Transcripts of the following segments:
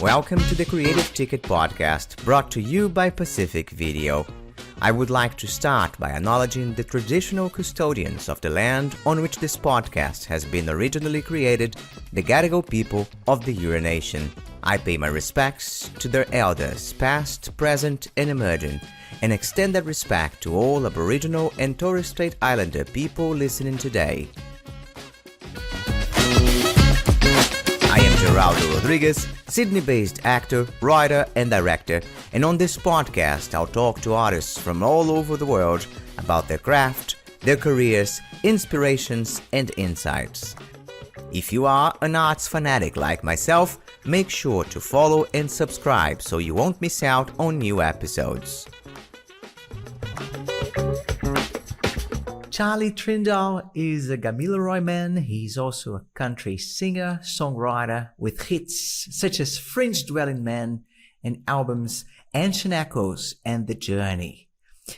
Welcome to the Creative Ticket Podcast, brought to you by Pacific Video. I would like to start by acknowledging the traditional custodians of the land on which this podcast has been originally created, the Gadigal people of the Eora Nation. I pay my respects to their elders, past, present, and emerging, and extend that respect to all Aboriginal and Torres Strait Islander people listening today. I am Geraldo Rodriguez, Sydney-based actor, writer, and director, and on this podcast I'll talk to artists from all over the world about their craft, their careers, inspirations, and insights. If you are an arts fanatic like myself, make sure to follow and subscribe so you won't miss out on new episodes. Charlie Trindall is a Gamilaroi Man. He's also a country singer, songwriter with hits such as Fringe-Dwelling Man and albums Ancient Echoes and The Journey.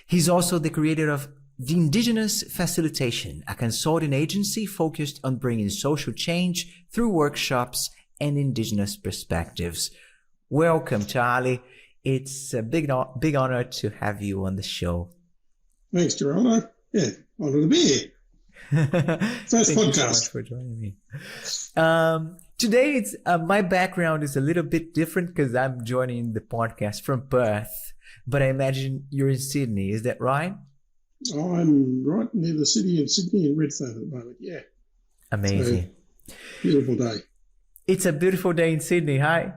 He's also the creator of the Indigenous Facilitation, a consulting agency focused on bringing social change through workshops and Indigenous perspectives. Welcome, Charlie. It's a big honor to have you on the show. Thanks, Geraldo. Yeah, honored to be here. First Thank podcast. You so much for joining me. Today, it's my background is a little bit different because I'm joining the podcast from Perth, but I imagine you're in Sydney. Is that right? I'm right near the city in Sydney in Redfern at the moment. Yeah. Amazing. So, beautiful day. It's a beautiful day in Sydney. Hi.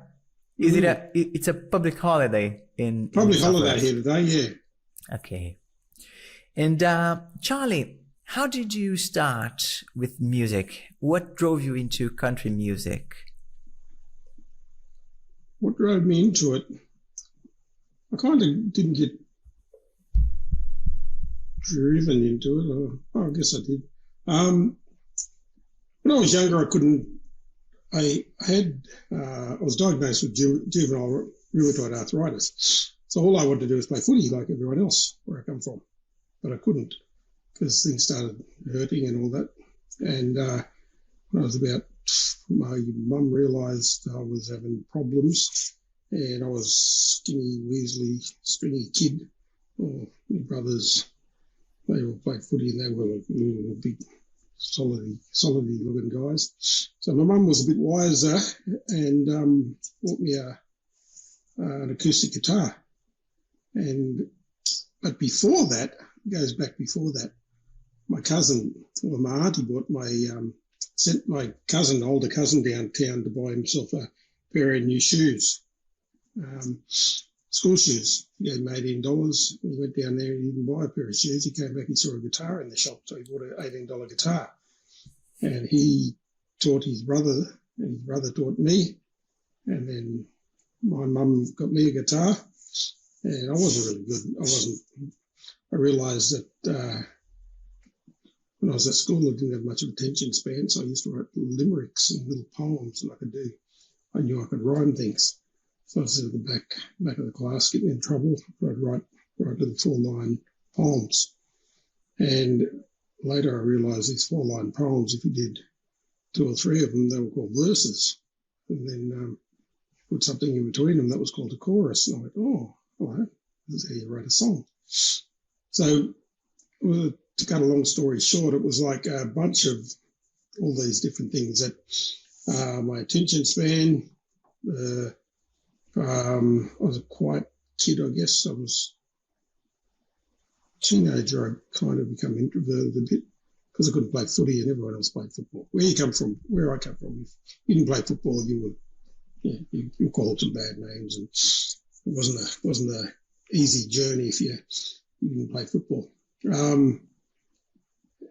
Is it it's a public holiday in public holiday here today? Yeah. Okay. And Charlie, how did you start with music? What drove you into country music? What drove me into it? I kind of didn't get driven into it. I guess I did. When I was younger, I was diagnosed with juvenile rheumatoid arthritis. So all I wanted to do was play footy like everyone else where I come from. But I couldn't because things started hurting and all that. And when I was my mum realised I was having problems and I was skinny, weaselly, stringy kid. My brothers, they all played footy and they were little big, solidly looking guys. So my mum was a bit wiser and bought me an acoustic guitar. But before that, my cousin, or my auntie sent my older cousin downtown to buy himself a pair of new shoes, school shoes. He gave me $18. He went down there and he didn't buy a pair of shoes. He came back, he saw a guitar in the shop, so he bought an $18 guitar. And he taught his brother, and his brother taught me. And then my mum got me a guitar, and I wasn't really good. I realised that when I was at school, I didn't have much of an attention span, so I used to write limericks and little poems, and I knew I could rhyme things. So I was at the back of the class getting in trouble. I'd write little 4-line poems. And later I realised these 4-line poems, if you did 2 or 3 of them, they were called verses. And then put something in between them that was called a chorus. And I went, oh, all right, this is how you write a song. So to cut a long story short, it was like a bunch of all these different things that my attention span, I was a quiet kid, I guess. I was a teenager, I kind of become introverted a bit because I couldn't play footy and everyone else played football. Where I come from, if you didn't play football, you were called some bad names, and it wasn't a easy journey if you didn't play football.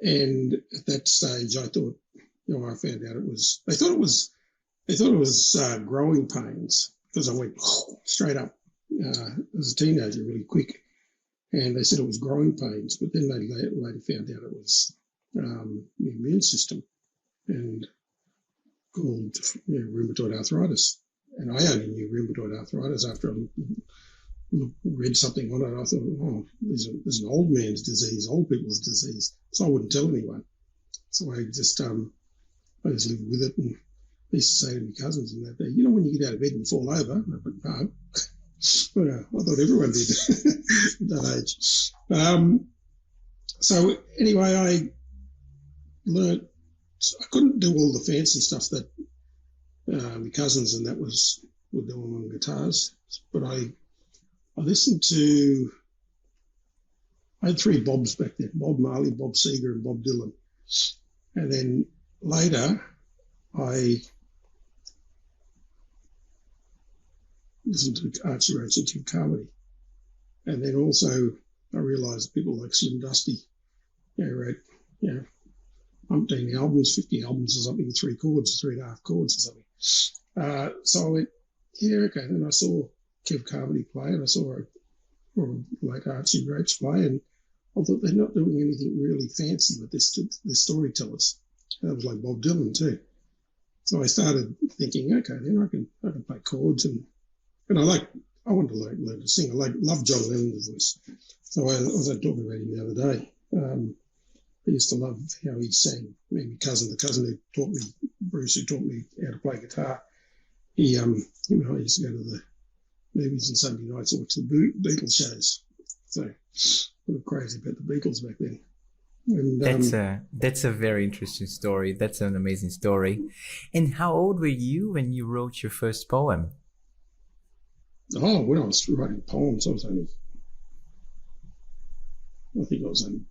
And at that stage, I thought, I found out they thought it was growing pains because I went straight up as a teenager really quick. And they said it was growing pains, but then they later found out it was the immune system and called rheumatoid arthritis. And I only knew rheumatoid arthritis after I read something on it. I thought, there's an old man's disease, old people's disease. So I wouldn't tell anyone. So I just lived with it. And I used to say to my cousins and that, you know, when you get out of bed and you fall over, I went, no. Well, I thought everyone did at that age. So anyway, I learnt, I couldn't do all the fancy stuff that my cousins and that were doing on guitars, but I listened to, I had three Bobs back then, Bob Marley, Bob Seger and Bob Dylan. And then later I listened to Archie Roach and Tim Carmody. And then also I realised people like Slim Dusty, wrote, umpteen albums, 50 albums or something, 3 chords, 3.5 chords or something. So I went, okay. Then I saw Kev Carmody play and I saw like Archie Roach play, and I thought they're not doing anything really fancy, but they're storytellers. That was like Bob Dylan too. So I started thinking, okay, then I can play chords, and I wanted to learn to sing. I love John Lennon's voice. So I was talking about him the other day. I used to love how he sang. I mean, the cousin who taught me, Bruce, who taught me how to play guitar, I used to go to the movies on Sunday nights and watch the Beatles shows. So we were crazy about the Beatles back then. And, that's a very interesting story. That's an amazing story. And how old were you when you wrote your first poem? Oh, when I was writing poems, I think I was only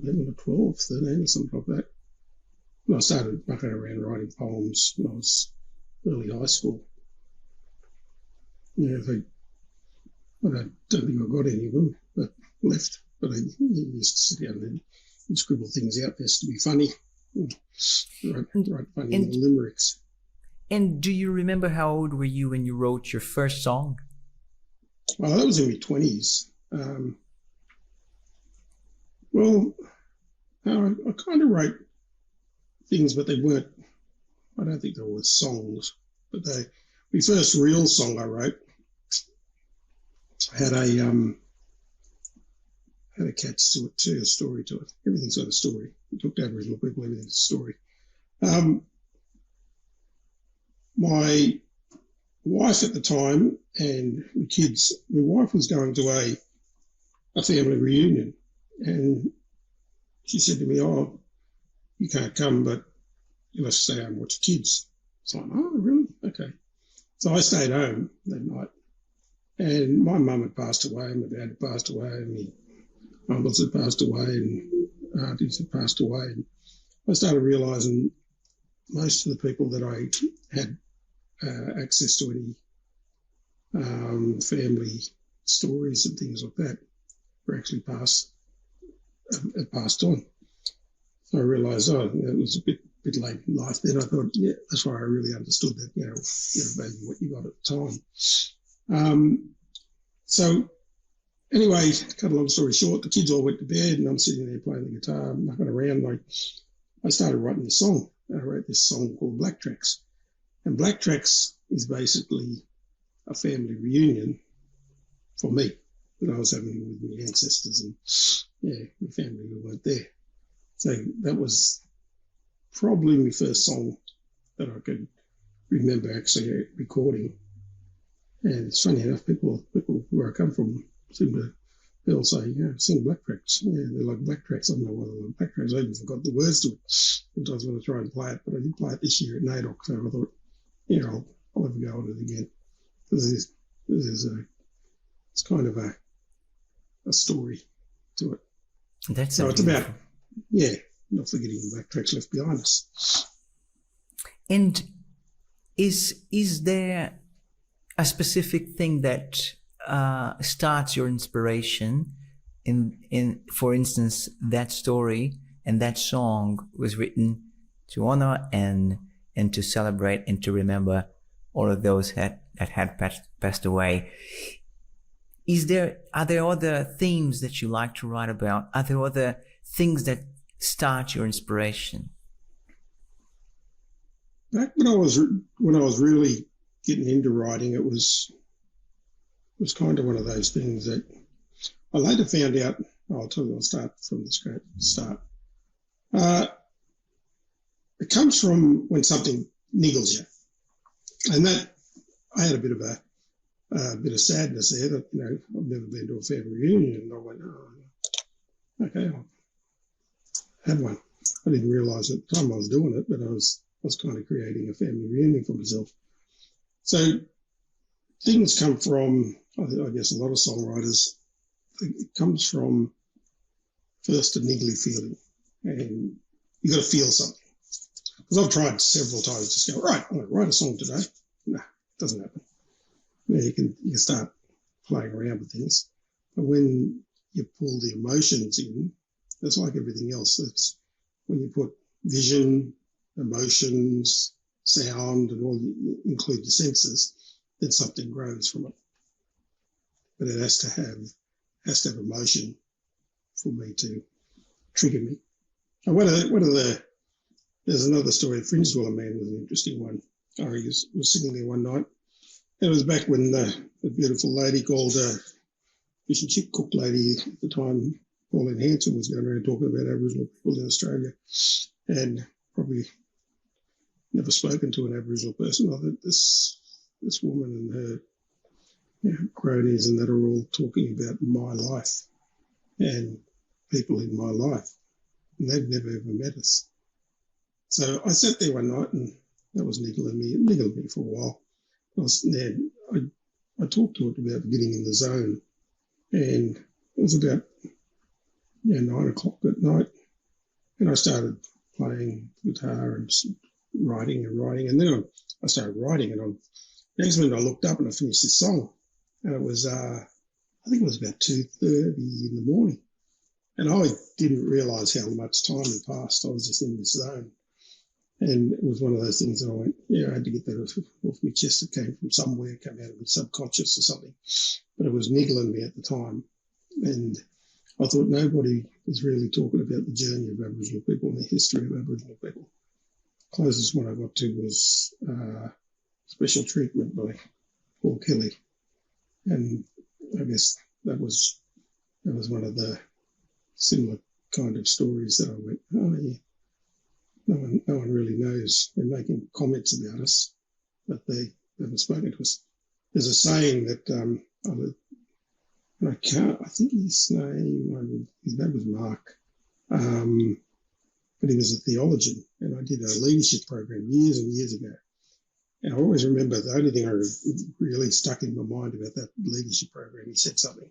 11 or 12, 13 or something like that. And I started mucking around writing poems when I was early high school. I don't think I got any of them, but left. But I used to sit down and scribble things out there to be funny, write funny little limericks. And do you remember how old were you when you wrote your first song? Well, that was in my 20s. I kind of wrote things, but they weren't, I don't think they were songs, but my first real song I wrote had a catch to it too, a story to it. Everything's got a story. We talked to Aboriginal people, everything's a story. My wife at the time and my kids, my wife was going to a family reunion, and she said to me, "Oh, you can't come, but you'll have to stay home and watch the kids." So I'm like, "Oh, really? Okay." So I stayed home that night, and my mum had passed away, and my dad had passed away, and my uncles had passed away, and aunties had passed away. And I started realising most of the people that I had access to any family stories and things like that were actually passed on. So I realised, it was a bit late in life. Then I thought, that's why I really understood that, value what you got at the time. So anyway, cut a long story short, the kids all went to bed and I'm sitting there playing the guitar, mucking around. I started writing this song. I wrote this song called Black Tracks. And Black Tracks is basically a family reunion for me that I was having with my ancestors and, my family who weren't there. So that was probably my first song that I could remember actually recording. And it's funny enough, people where I come from seem to, they'll say, sing Black Tracks. Yeah, they like Black Tracks. I don't know why they like Black Tracks. I even forgot the words to it. Sometimes when I try and play it, but I did play it this year at NAIDOC, so I thought, I'll have a go at it again. This is it's kind of a story to it. So it's about, not forgetting the Black Tracks left behind us. And is there a specific thing that starts your inspiration in for instance, that story and that song was written to honor and to celebrate and to all of those that had passed away. Are there other themes that you like to write about? Are there other things that start your inspiration? Back when I was really getting into writing, it was kind of one of those things that I later found out. I'll start from the start. it comes from when something niggles you, and that I had a bit of sadness there that, I've never been to a family reunion, and I went, oh, okay, I'll have one. I didn't realise at the time I was doing it, but I was kind of creating a family reunion for myself. So things come from, I guess a lot of songwriters, it comes from first a niggly feeling, and you got to feel something. Because I've tried several times to just go, right, I'm going to write a song today. No, it doesn't happen. You can start playing around with things. But when you pull the emotions in, it's like everything else. It's when you put vision, emotions, sound, and all, you include the senses, then something grows from it. But it has to have emotion for me to trigger me. And there's another story. Fringe-Dwelling Man was an interesting one. I was sitting there one night, and it was back when the beautiful lady called fish and chip cook lady at the time, Pauline Hanson, was going around talking about Aboriginal people in Australia, and probably never spoken to an Aboriginal person. I thought this woman and her cronies and that are all talking about my life and people in my life, and they've never ever met us. So I sat there one night, and that was niggling me for a while. I talked to it about getting in the zone, and it was about 9 o'clock at night, and I started playing guitar and writing, and then I started writing, and next minute I looked up and I finished this song, and it was I think it was about 2:30 in the morning, and I didn't realise how much time had passed. I was just in this zone. And it was one of those things that I went, I had to get that off my chest. It came from somewhere, it came out of my subconscious or something. But it was niggling me at the time. And I thought nobody is really talking about the journey of Aboriginal people and the history of Aboriginal people. Closest one I got to was Special Treatment by Paul Kelly. And I guess that was one of the similar kind of stories that I went, oh yeah. No one really knows. They're making comments about us, but they haven't spoken to us. There's a saying that I think his name was Mark, but he was a theologian, and I did a leadership program years and years ago. And I always remember the only thing I really stuck in my mind about that leadership program, he said something.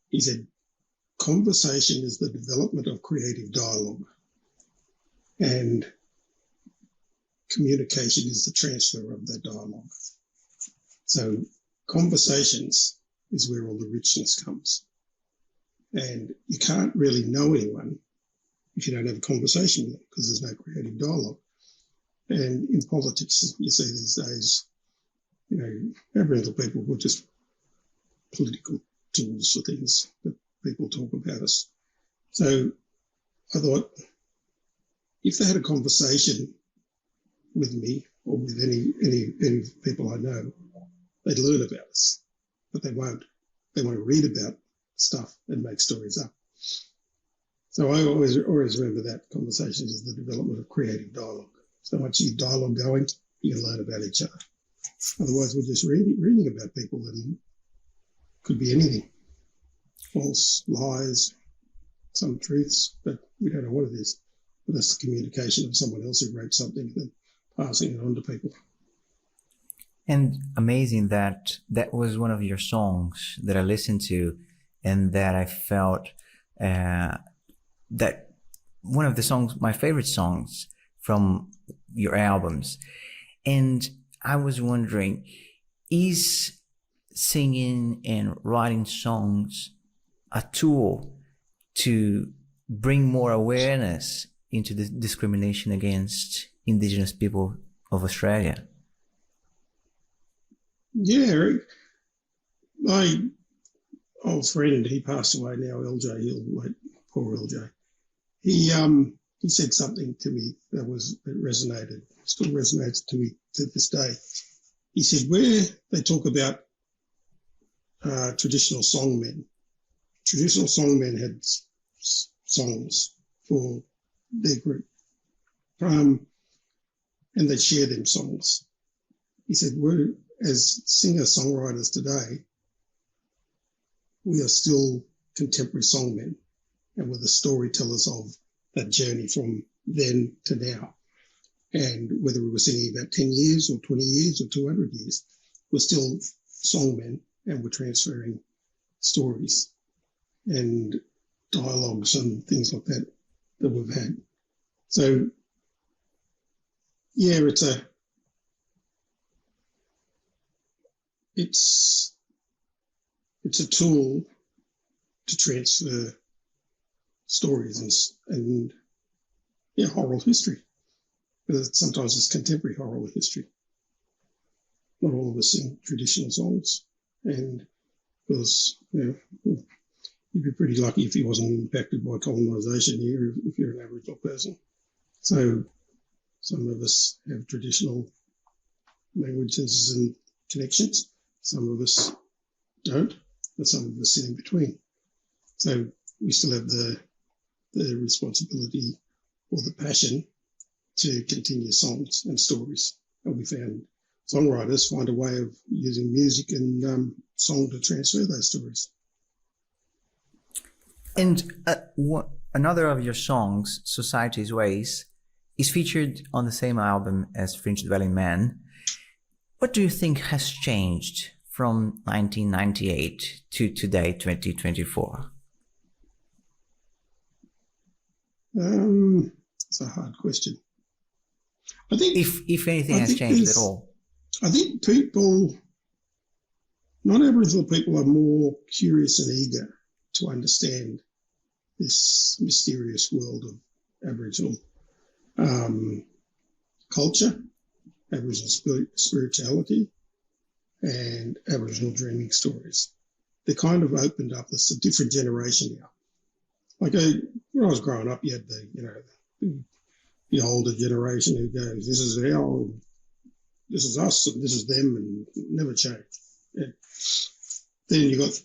He said, conversation is the development of creative dialogue. And communication is the transfer of that dialogue. So conversations is where all the richness comes. And you can't really know anyone if you don't have a conversation with them, because there's no creative dialogue. And in politics, you see these days, Aboriginal people were just political tools for things that people talk about us. So I thought, if they had a conversation with me or with any people I know, they'd learn about us, but they won't. They want to read about stuff and make stories up. So I always remember that conversation is the development of creative dialogue. So once you get dialogue going, you can learn about each other. Otherwise, we're just reading about people, and it could be anything. False, lies, some truths, but we don't know what it is. But that's the communication of someone else who wrote something and then passing it on to people. And amazing that was one of your songs that I listened to, and that I felt that one of the songs, my favorite songs from your albums. And I was wondering, is singing and writing songs a tool to bring more awareness into the discrimination against Indigenous people of Australia? Yeah, my old friend, he passed away now, LJ Hill, like poor LJ. He said something to me that resonated, still resonates to me to this day. He said, where they talk about traditional songmen had songs for their group. and they'd share them songs. He said, we're, as singer-songwriters today, we are still contemporary songmen, and we're the storytellers of that journey from then to now. And whether we were singing about 10 years or 20 years or 200 years, we're still songmen, and we're transferring stories and dialogues and things like that that we've had. So, yeah, it's a tool to transfer stories and oral history. Because sometimes it's contemporary oral history. Not all of us sing traditional songs, and because you'd be pretty lucky if you wasn't impacted by colonisation here, if you're an Aboriginal person. So some of us have traditional languages and connections. Some of us don't, and some of us sit in between. So we still have the responsibility or the passion to continue songs and stories. And we found songwriters find a way of using music and song to transfer those stories. And another of your songs, Society's Ways, is featured on the same album as Fringe-Dwelling Man. What do you think has changed from 1998 to today, 2024? It's a hard question. I think if anything has changed at all. I think non-Aboriginal people are more curious and eager to understand this mysterious world of Aboriginal culture, Aboriginal spirituality, and Aboriginal dreaming stories. They kind of opened up. It's a different generation now. Like when I was growing up, you had the older generation who goes, this is us and this is them, and never change. And then you got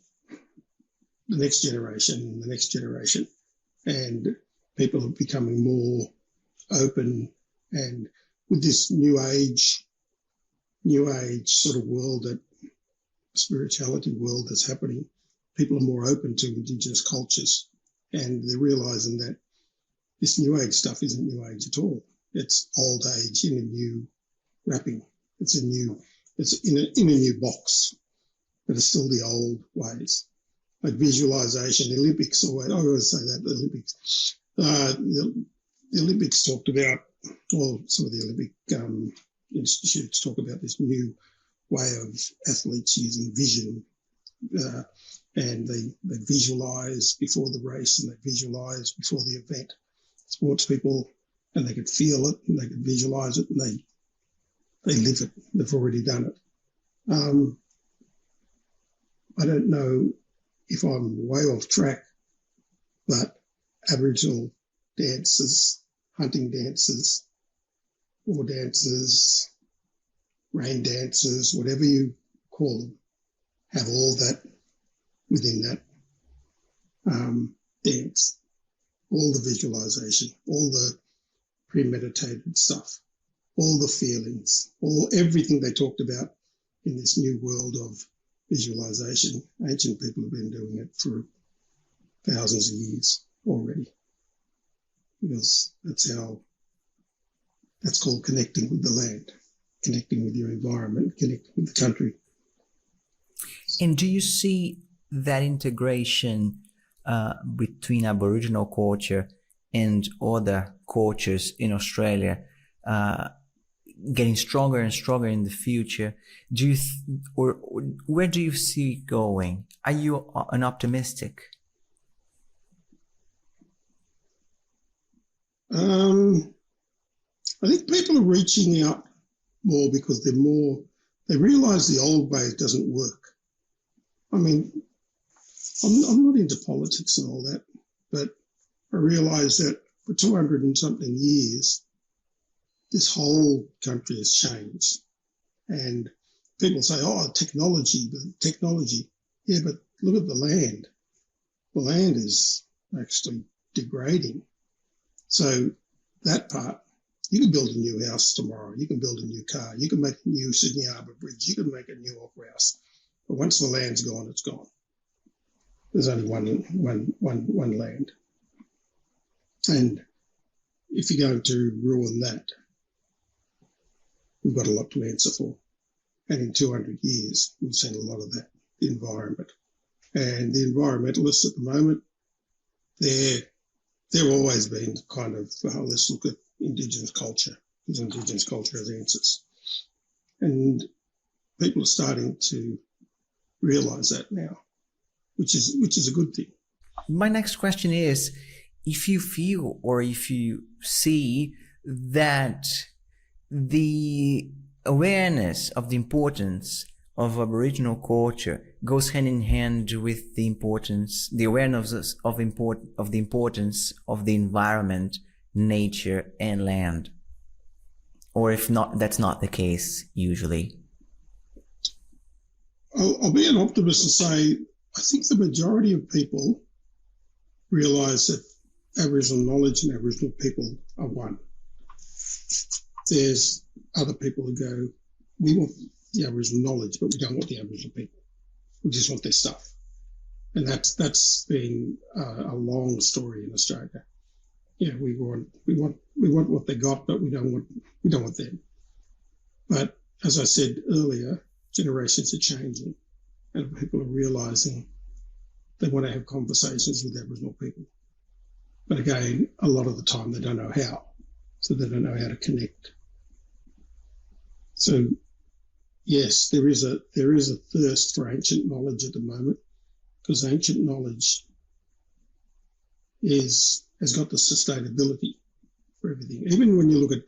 the next generation, and people are becoming more open, and with this new age sort of world, that spirituality world that's happening, people are more open to Indigenous cultures, and they're realising that this new age stuff isn't new age at all. It's old age in a new wrapping. It's in a new box, but it's still the old ways. Like visualization, the Olympics, I always say that, the Olympics. The Olympics talked about, or some of the Olympic institutes talk about this new way of athletes using vision, and they visualise before the race and they visualise before the event. Sports people, and they could feel it and they could visualise it and they live it. They've already done it. I don't know if I'm way off track, but Aboriginal dances, hunting dances, war dances, rain dances, whatever you call them, have all that within that dance. All the visualization, all the premeditated stuff, all the feelings, everything they talked about in this new world of visualization. Ancient people have been doing it for thousands of years already, because that's called connecting with the land, connecting with your environment, connecting with the country. And do you see that integration between Aboriginal culture and other cultures in Australia getting stronger and stronger in the future? Or where do you see it going? Are you an optimistic? I think people are reaching out more because they realise the old way doesn't work. I mean, I'm not into politics and all that, but I realise that for 200 and something years, this whole country has changed. And people say, technology. Yeah, but look at the land. The land is actually degrading. So that part You can build a new house tomorrow. You can build a new car. You can make a new Sydney Harbour Bridge. You can make a new opera house. But once the land's gone, it's gone. There's only one land. And if you're going to ruin that, we've got a lot to answer for. And in 200 years, we've seen a lot of that, the environment. And the environmentalists at the moment, they've always been kind of, let's look at Indigenous culture, because Indigenous culture has answers. And people are starting to realise that now, which is a good thing. My next question is, if you feel or if you see that the awareness of the importance of Aboriginal culture goes hand in hand with the awareness of the importance of the environment, nature, and land, or if not, that's not the case usually. I'll be an optimist and say I think the majority of people realise that Aboriginal knowledge and Aboriginal people are one. There's other people who go, we want the Aboriginal knowledge, but we don't want the Aboriginal people. We just want their stuff. And that's been a long story in Australia. Yeah, we want what they got, but we don't want them. But as I said earlier, generations are changing, and people are realising they want to have conversations with Aboriginal people. But again, a lot of the time they don't know how, so they don't know how to connect. So yes, there is a thirst for ancient knowledge at the moment, because ancient knowledge has got the sustainability for everything. Even when you look at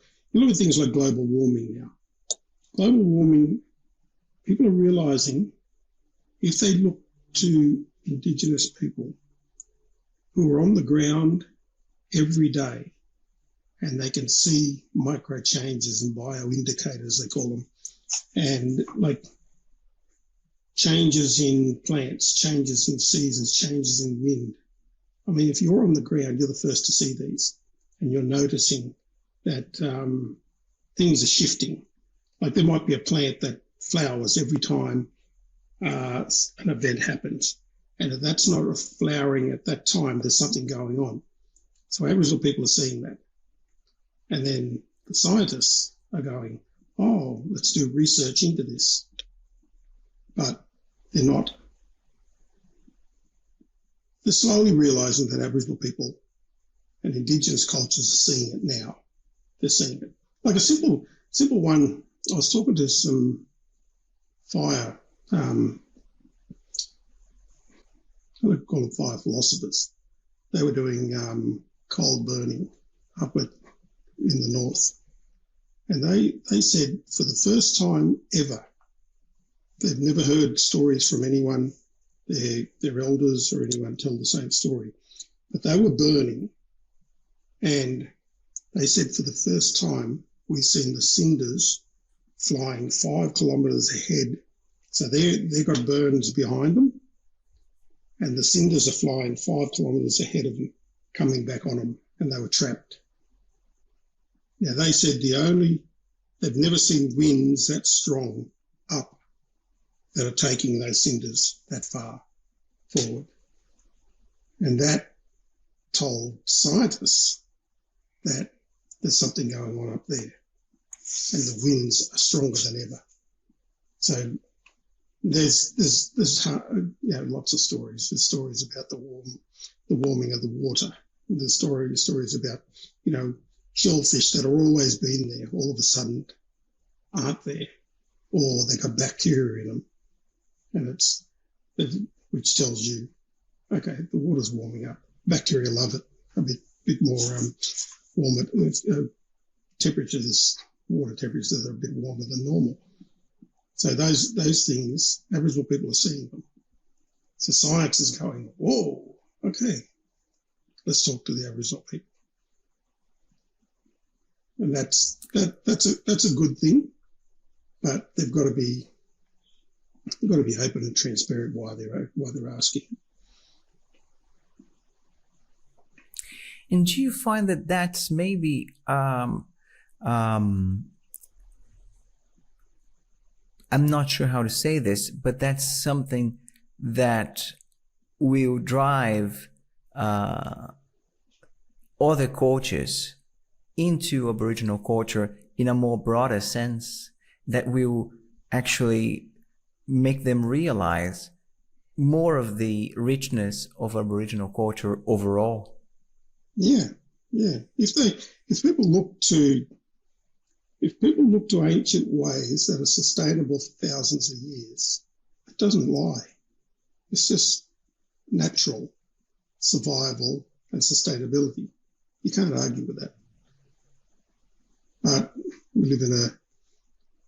things like global warming now. Global warming, people are realising if they look to Indigenous people who are on the ground every day and they can see micro changes and bioindicators, they call them, and like changes in plants, changes in seasons, changes in wind. I mean, if you're on the ground, you're the first to see these, and you're noticing that things are shifting. Like there might be a plant that flowers every time an event happens. And if that's not flowering at that time, there's something going on. So Aboriginal people are seeing that. And then the scientists are going, oh, let's do research into this. But they're not. They're slowly realising that Aboriginal people and Indigenous cultures are seeing it now. They're seeing it. Like a simple one, I was talking to some fire, I would call them fire philosophers. They were doing coal burning up in the north. And they said for the first time ever, they've never heard stories from anyone, their elders or anyone tell the same story. But they were burning, and they said for the first time we've seen the cinders flying 5 kilometres ahead. So they've got burns behind them, and the cinders are flying 5 kilometres ahead of them, coming back on them, and they were trapped. Now, they said they've never seen winds that strong up that are taking those cinders that far forward. And that told scientists that there's something going on up there, and the winds are stronger than ever. So there's lots of stories. There's stories about the warming of the water. There's stories about, shellfish that have always been there, all of a sudden aren't there, or they've got bacteria in them, and which tells you, okay, the water's warming up. Bacteria love it a bit more warmer. Water temperatures that are a bit warmer than normal. So those things, Aboriginal people are seeing them. So science is going, whoa, okay, let's talk to the Aboriginal people. And that's a good thing, but they've got to be open and transparent why they're asking. And do you find that that's maybe I'm not sure how to say this, but that's something that will drive other cultures into Aboriginal culture in a more broader sense, that will actually make them realize more of the richness of Aboriginal culture overall. Yeah, yeah. If people look to ancient ways that are sustainable for thousands of years, it doesn't lie. It's just natural survival and sustainability. You can't argue with that. But we live in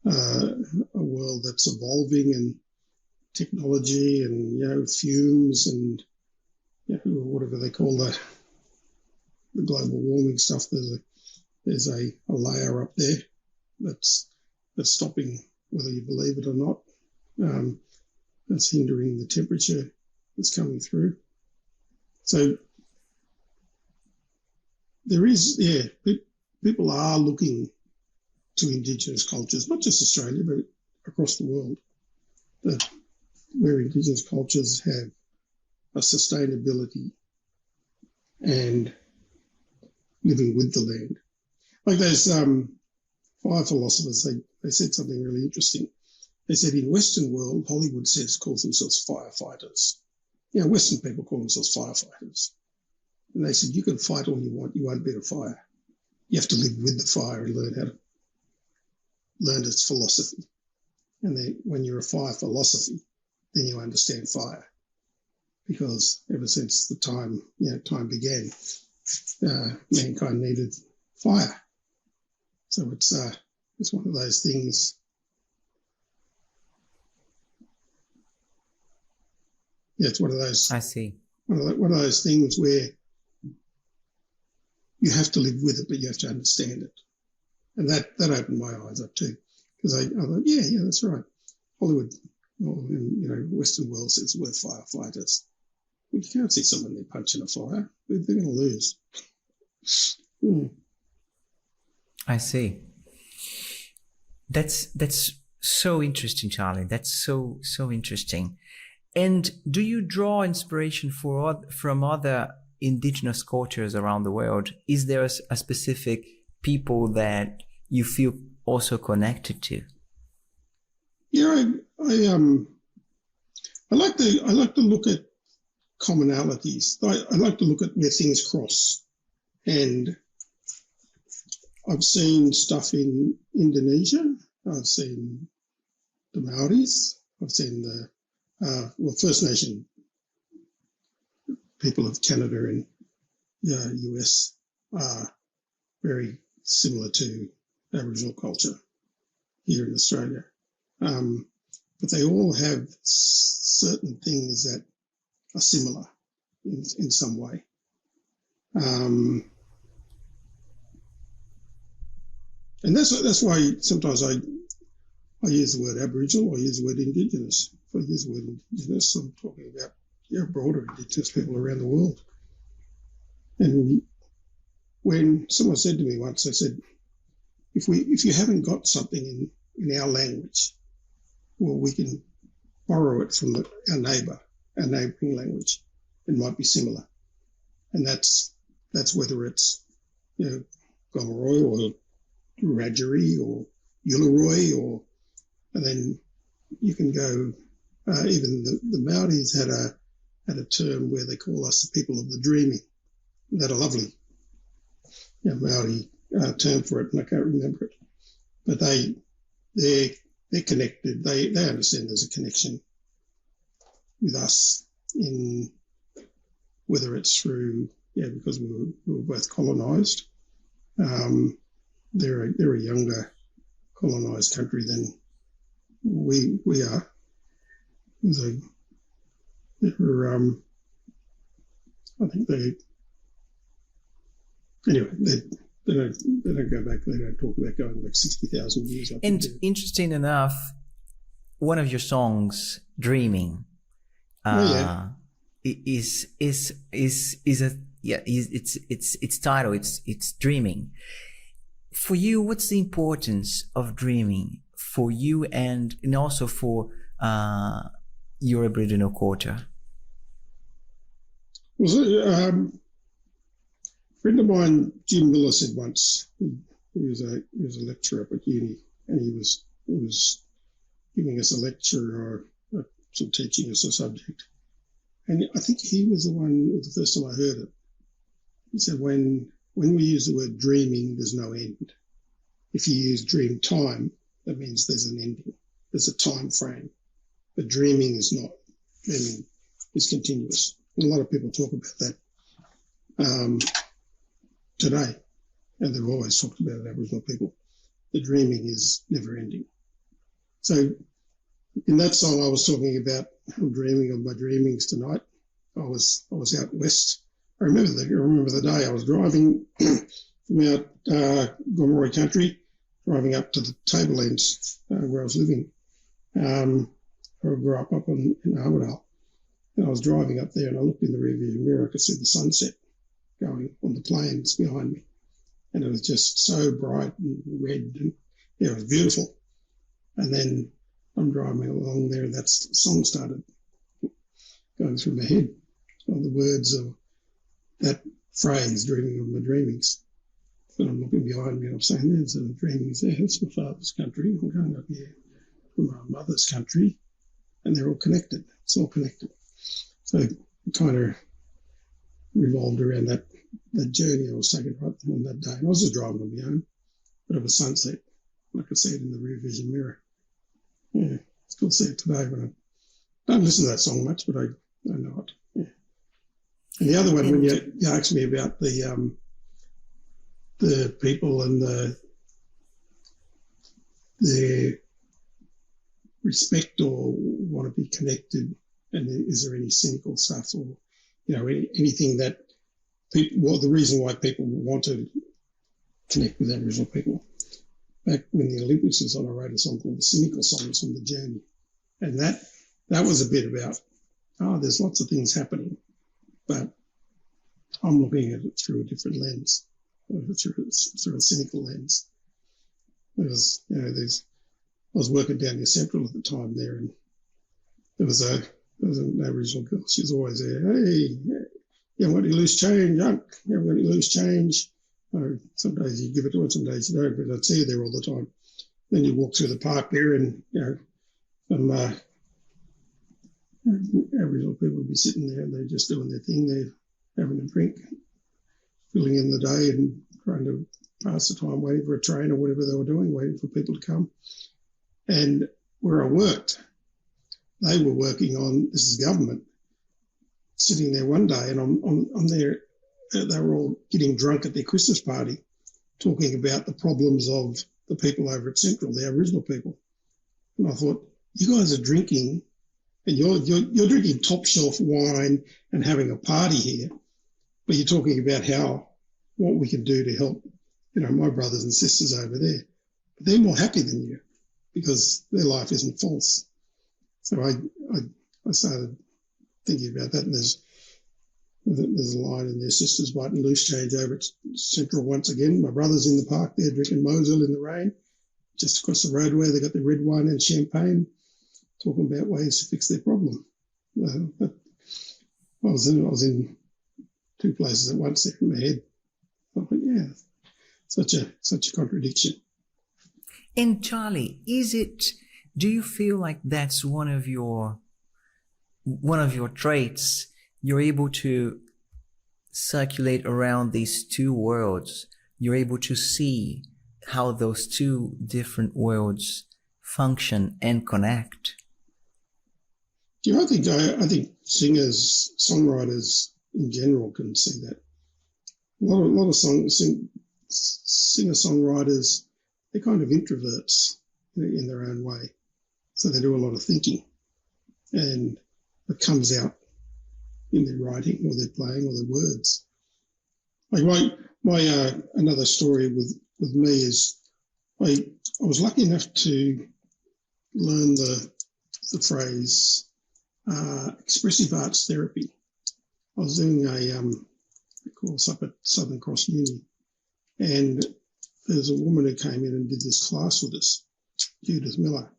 a world that's evolving, and technology and fumes and whatever they call the global warming stuff. There's a layer up there that's stopping, whether you believe it or not. That's hindering the temperature that's coming through. So there is, people are looking to Indigenous cultures, not just Australia, but across the world, where Indigenous cultures have a sustainability and living with the land. Like those fire philosophers, they said something really interesting. They said in Western world, Hollywood calls themselves firefighters. Western people call themselves firefighters. And they said, you can fight all you want, you won't beat a fire. You have to live with the fire and learn its philosophy. And then when you're a fire philosophy, then you understand fire. Because ever since the time began, mankind needed fire. So it's one of those things. Yeah, it's one of those. I see. One of those things where you have to live with it, but you have to understand it. And that opened my eyes up too, because I thought, yeah, that's right. Hollywood, Western world says we're firefighters. Well, you can't see someone there punching a fire. They're going to lose. I see. That's so interesting, Charlie. That's so interesting. And do you draw inspiration from other Indigenous cultures around the world? Is there a specific people that you feel also connected to? Yeah, I like to look at commonalities. I like to look at where things cross, and I've seen stuff in Indonesia. I've seen the Maoris. I've seen the First Nation people of Canada and US are very similar to Aboriginal culture here in Australia. But they all have certain things that are similar in some way. And that's why sometimes I use the word Aboriginal, I use the word Indigenous. If I use the word Indigenous, I'm talking about broader Indigenous people around the world. And when someone said to me once, they said, if you haven't got something in our language, well, we can borrow it from our neighbouring language. It might be similar. And that's whether it's, Gamilaroi or Wiradjuri or Ularoi, and then you can go, even the Maoris had a term where they call us the people of the dreaming. That a lovely Maori term for it, and I can't remember it. But they're connected. They understand there's a connection with us, in whether it's through because we were both colonised. They're a younger colonised country than we are. So I think anyway, they don't go back. They don't talk about going back 60,000 years. And interesting enough, one of your songs, "Dreaming," is its title. It's "Dreaming." For you, what's the importance of dreaming for you and also for your Aboriginal culture? Well, a friend of mine, Jim Miller, said once, he was a lecturer up at uni, and he was giving us a lecture or some teaching us a subject. And I think he was the first time I heard it. He said, when we use the word dreaming, there's no end. If you use dream time, that means there's an ending. There's a time frame. But dreaming is not. Dreaming is continuous. And a lot of people talk about that today, and they've always talked about it, Aboriginal people. The dreaming is never ending. So in that song, I was talking about I'm dreaming of my dreamings tonight. I was out west. I remember the day I was driving from out Gamilaroi country, driving up to the Tablelands where I was living. I grew up in Armidale, and I was driving up there, and I looked in the rearview mirror. I could see the sunset going on the plains behind me, and it was just so bright and red, and yeah, it was beautiful. And then I'm driving along there, and that song started going through my head. All the words of that phrase, dreaming of my dreamings. And I'm looking behind me, and I'm saying, there's the dreamings there. That's my father's country. I'm going up here from my mother's country, and they're all connected. It's all connected. So it kind of revolved around that journey I was taking right on that day. And I was just driving on my own, but it was sunset. I could see it in the rear vision mirror. Yeah, still see it today, but I don't listen to that song much, but I know it. Yeah. And the other one, when you asked me about the people and the respect or want to be connected, and is there any cynical stuff or anything that people? Well, the reason why people want to connect with Aboriginal people. Back when the Olympics was on, I wrote a song called The Cynical Songs on the Journey. And that was a bit about, there's lots of things happening, but I'm looking at it through a different lens, through a cynical lens. Because, I was working down near Central at the time there, and there was an Aboriginal girl. She was always there, hey, you haven't got any loose change, Unc? You haven't got any loose change? Some days you give it to her, some days you don't, but I'd see her there all the time. Then you walk through the park there, and some Aboriginal people would be sitting there, and they're just doing their thing. They're having a drink, filling in the day, and trying to pass the time, waiting for a train or whatever they were doing, waiting for people to come. And where I worked, they were working on, this is government, sitting there one day, and I'm there. They were all getting drunk at their Christmas party, talking about the problems of the people over at Central, the Aboriginal people. And I thought, you guys are drinking, and you're drinking top shelf wine and having a party here, but you're talking about what we can do to help, my brothers and sisters over there. But they're more happy than you because their life isn't false. So I started thinking about that, and there's a line in there, sisters biting loose change over at Central once again. My brother's in the park there drinking Mosel in the rain. Just across the road where they got the red wine and champagne, talking about ways to fix their problem. I was in two places at once there in my head. I thought, yeah, such a contradiction. And Charlie, do you feel like that's one of your traits? You're able to circulate around these two worlds. You're able to see how those two different worlds function and connect. Yeah, I think singers, songwriters in general can see that. A lot of singer-songwriters, they're kind of introverts in their own way. So they do a lot of thinking, and it comes out in their writing or their playing or their words. Like my another story with me is I was lucky enough to learn the phrase expressive arts therapy. I was doing a course up at Southern Cross Uni, and there's a woman who came in and did this class with us, Judith Miller.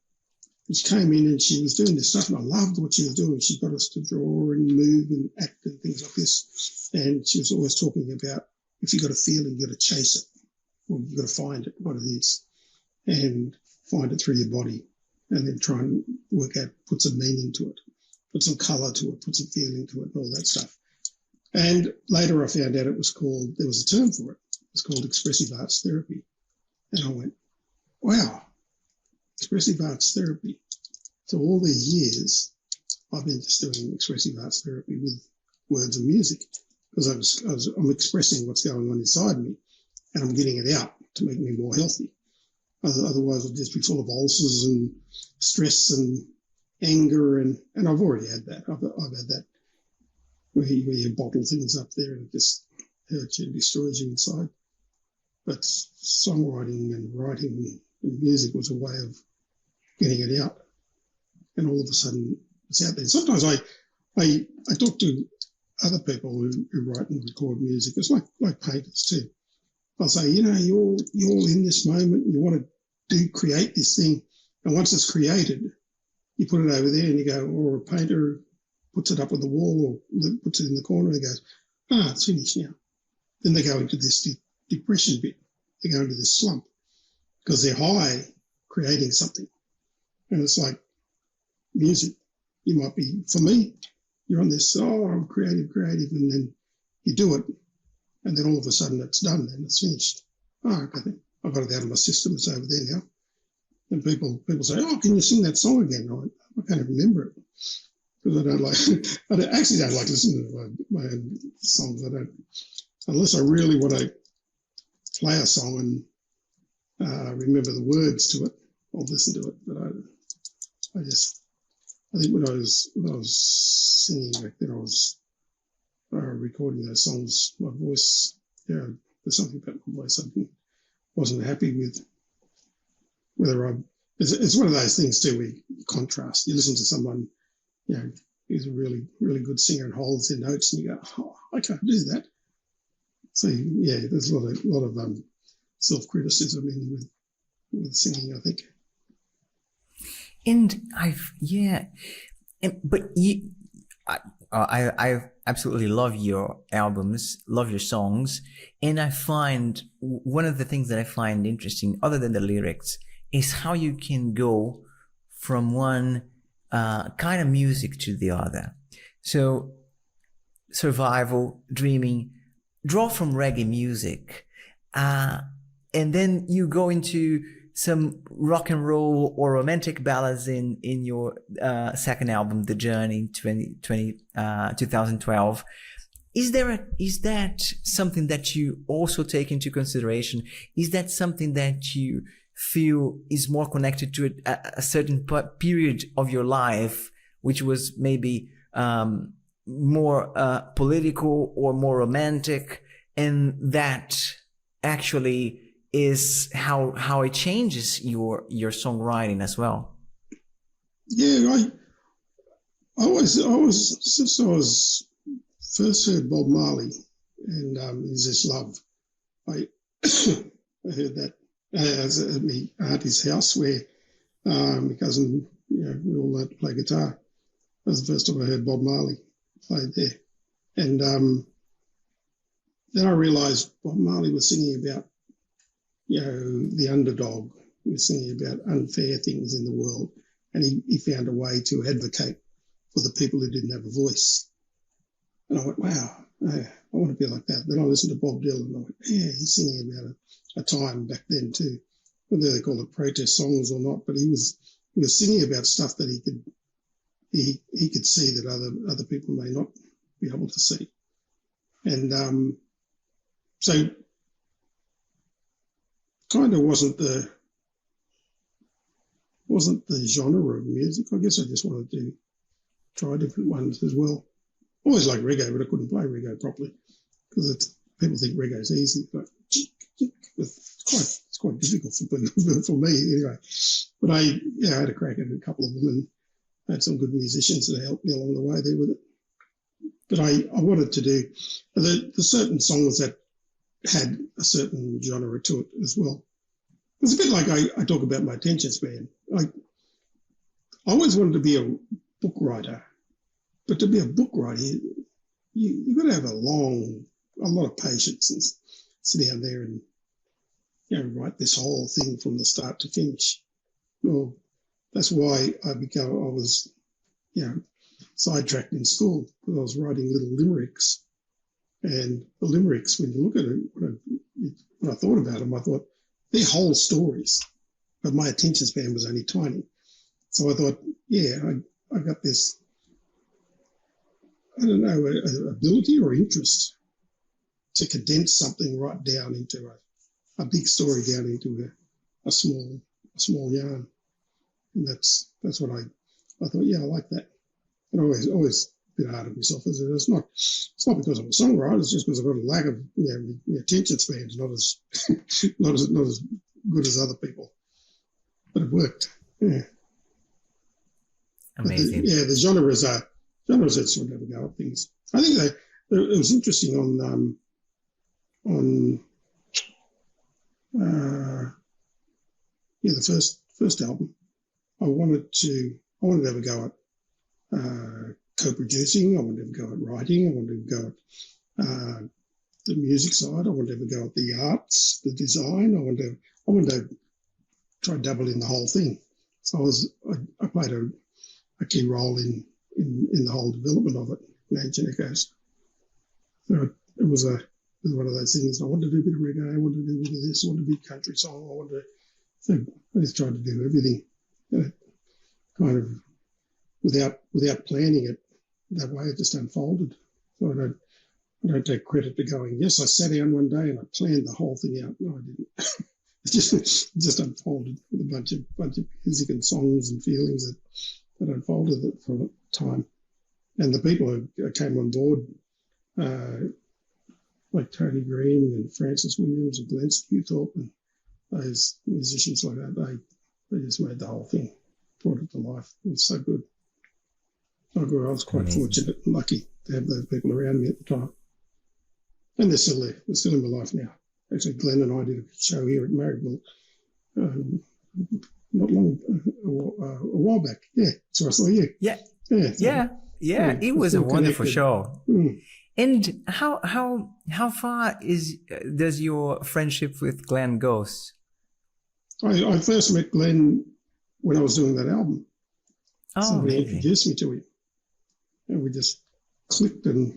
And she came in and she was doing this stuff, and I loved what she was doing. She got us to draw and move and act and things like this. And she was always talking about, if you got a feeling, you got to chase it, or you got to find it, what it is, and find it through your body, and then try and work out, put some meaning to it, put some colour to it, put some feeling to it, and all that stuff. And later I found out there was a term for it. It was called expressive arts therapy. And I went, wow, expressive arts therapy. So all these years, I've been just doing expressive arts therapy with words and music, because I'm expressing what's going on inside me, and I'm getting it out to make me more healthy. Otherwise, I'd just be full of ulcers and stress and anger, and I've already had that. I've had that where you bottle things up there and it just hurts you and destroys you inside. But songwriting and writing and music was a way of getting it out, and all of a sudden it's out there. Sometimes I talk to other people who write and record music. It's like painters too. I'll say, you're all in this moment. You want to create this thing, and once it's created, you put it over there, and you go, or a painter puts it up on the wall or puts it in the corner and goes, it's finished now. Then they go into this depression bit. They go into this slump because they're high creating something. And it's like music. You might be, for me, you're on this, I'm creative, and then you do it, and then all of a sudden it's done and it's finished. Okay, I've got it out of my system, it's over there now. And people say, can you sing that song again? I can't even remember it, because I actually don't like listening to my own songs. Unless I really want to play a song and remember the words to it, I'll listen to it. But I think when I was singing back then, I was recording those songs, my voice, there's something about my voice I wasn't happy with. It's one of those things too, where you contrast. You listen to someone, who's a really, really good singer and holds their notes, and you go, I can't do that. So there's a lot of self-criticism with singing, I think. And I absolutely love your albums, love your songs, and I find one of the things that I find interesting, other than the lyrics, is how you can go from one kind of music to the other. So, survival, dreaming, draw from reggae music, and then you go into some rock and roll or romantic ballads in your second album, The Journey, 2012. Is that something that you also take into consideration? Is that something that you feel is more connected to a certain period of your life, which was maybe more political or more romantic, and that actually is how it changes your songwriting as well? Yeah, I always since I was first heard Bob Marley and Is This Love, I heard that at my auntie's house, where my cousin, we all learned to play guitar. That was the first time I heard Bob Marley played there. And then I realised Bob Marley was singing about, the underdog. He was singing about unfair things in the world, and he found a way to advocate for the people who didn't have a voice. And I went, wow, I want to be like that. Then I listened to Bob Dylan, and I went, he's singing about a time back then too, whether they call it protest songs or not, but he was singing about stuff that he could see that other people may not be able to see. And so kind of wasn't the genre of music. I guess I just wanted to try different ones as well. Always liked reggae, but I couldn't play reggae properly because people think reggae is easy, but it's quite difficult for me anyway. But I had a crack at a couple of them and had some good musicians that helped me along the way there with it. But I wanted to do the certain songs that had a certain genre to it as well. It's a bit like I talk about my attention span. I always wanted to be a book writer, but to be a book writer, you've got to have a lot of patience and sit down there and write this whole thing from the start to finish. Well, that's why I was sidetracked in school, because I was writing little limericks. And the limericks, when you look at it, when I thought about them, I thought, they're whole stories, but my attention span was only tiny. So I thought, I got this, I don't know, ability or interest to condense something right down into a big story, down into a small yarn. And that's what I thought, I like that. And I always a bit hard on myself. It's not because I'm a songwriter, it's just because I've got a lack of, my attention span's not as not as good as other people. But it worked. Yeah. Amazing. The genres that sort of go at things. I think it was interesting on the first album. I wanted to have a go at co-producing. I wanted to have a go at writing. I wanted to go at the music side. I wanted to have a go at the arts, the design. I wanted to try to dabble in the whole thing. So I played a key role in the whole development of it in Ancient Echoes. So it was one of those things. I wanted to do a bit of reggae. I wanted to do a bit of this. I wanted to do country song. I just tried to do everything, kind of without planning it. That way, it just unfolded. So I don't take credit to going, yes, I sat down one day and I planned the whole thing out. No, I didn't. It just unfolded with a bunch of music and songs and feelings that unfolded from time. And the people who came on board, like Tony Green and Francis Williams and Glenn Skewthorpe and those musicians like that, they just made the whole thing, brought it to life. It was so good. I was quite fortunate and lucky to have those people around me at the time. And they're still there. They're still in my life now. Actually, Glenn and I did a show here at Marrickville not long, a while back. Yeah, so I saw you. Yeah. It was a wonderful show. Mm. And how far does your friendship with Glenn goes? I first met Glenn when I was doing that album. Somebody introduced me to him, and we just clicked. And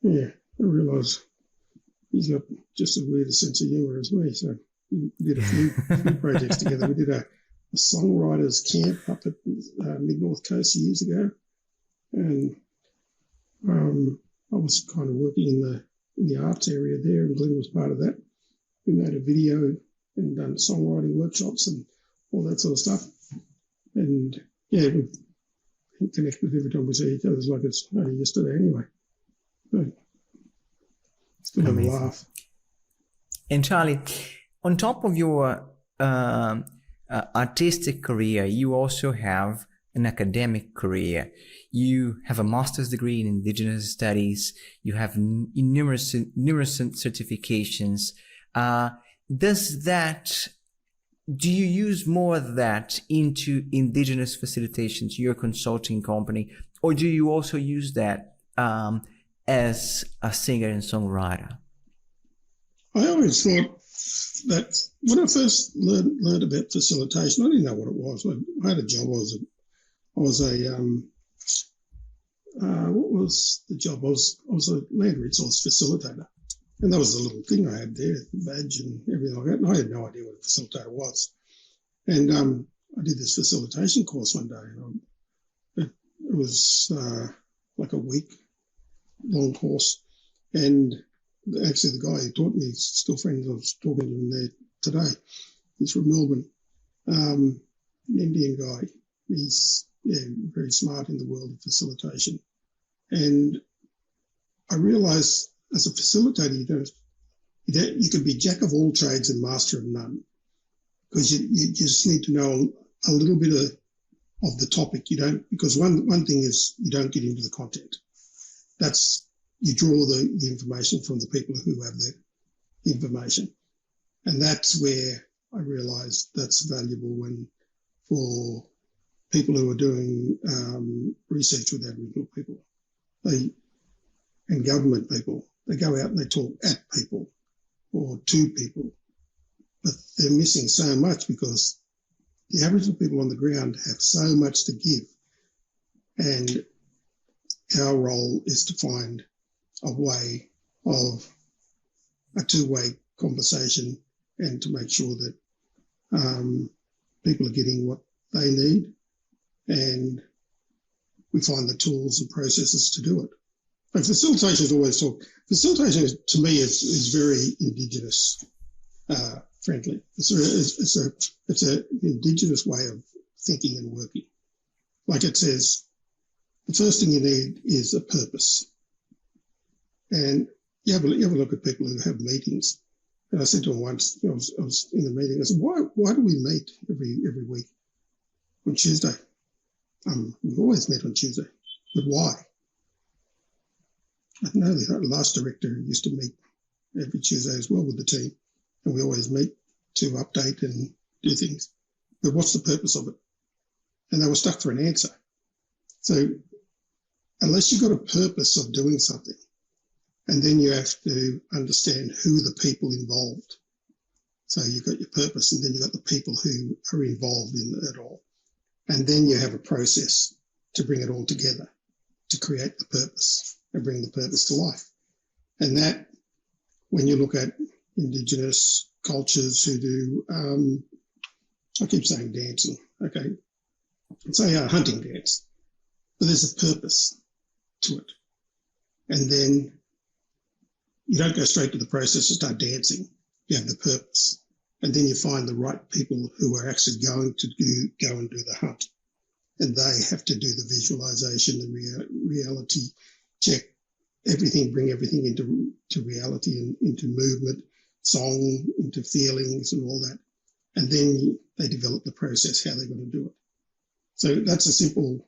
I realised he's got just as weird a sense of humour as me. So we did a few projects together. We did a songwriters camp up at mid-north coast years ago, and I was kind of working in the arts area there, and Glenn was part of that. We made a video and done songwriting workshops and all that sort of stuff. And we connected every time we see each other. It's like it's only yesterday anyway. So, still have a laugh. And Charlie, on top of your artistic career, you also have an academic career. You have a master's degree in Indigenous Studies. You have numerous certifications. Do you use more of that into Indigenous Facilitations, your consulting company, or do you also use that as a singer and songwriter? I always thought that when I first learned about facilitation, I didn't know what it was. I had a job. I was a what was the job? I was a land resource facilitator. And that was the little thing I had there, the badge and everything like that. And I had no idea what a facilitator was. And I did this facilitation course one day. It was like a week-long course. And actually the guy who taught me is still friends. I was talking to him there today. He's from Melbourne, an Indian guy. He's very smart in the world of facilitation. And I realised as a facilitator, you can be jack of all trades and master of none, because you just need to know a little bit of the topic. You don't, because one thing is you don't get into the content. You draw the information from the people who have information. And that's where I realised that's valuable for people who are doing research with Aboriginal people and government people. They go out and they talk at people or to people, but they're missing so much because the Aboriginal people on the ground have so much to give, and our role is to find a way of a two-way conversation and to make sure that people are getting what they need, and we find the tools and processes to do it. Like facilitation is always talk. Facilitation to me is very Indigenous friendly. It's an Indigenous way of thinking and working. Like it says, the first thing you need is a purpose. And you have a look at people who have meetings. And I said to them once, I was in a meeting, I said, why do we meet every week on Tuesday? We've always met on Tuesday, but why? I know the last director used to meet every Tuesday as well with the team, and we always meet to update and do things. But what's the purpose of it? And they were stuck for an answer. So unless you've got a purpose of doing something, and then you have to understand who the people involved. So you've got your purpose, and then you've got the people who are involved in it all. And then you have a process to bring it all together, to create the purpose and bring the purpose to life. And that, when you look at Indigenous cultures who do, I keep saying dancing, okay, say a hunting dance, but there's a purpose to it. And then you don't go straight to the process and start dancing. You have the purpose. And then you find the right people who are actually going to go and do the hunt. And they have to do the visualization, the reality check, everything, bring everything into reality and into movement, song, into feelings and all that. And then they develop the process, how they're going to do it. So that's a simple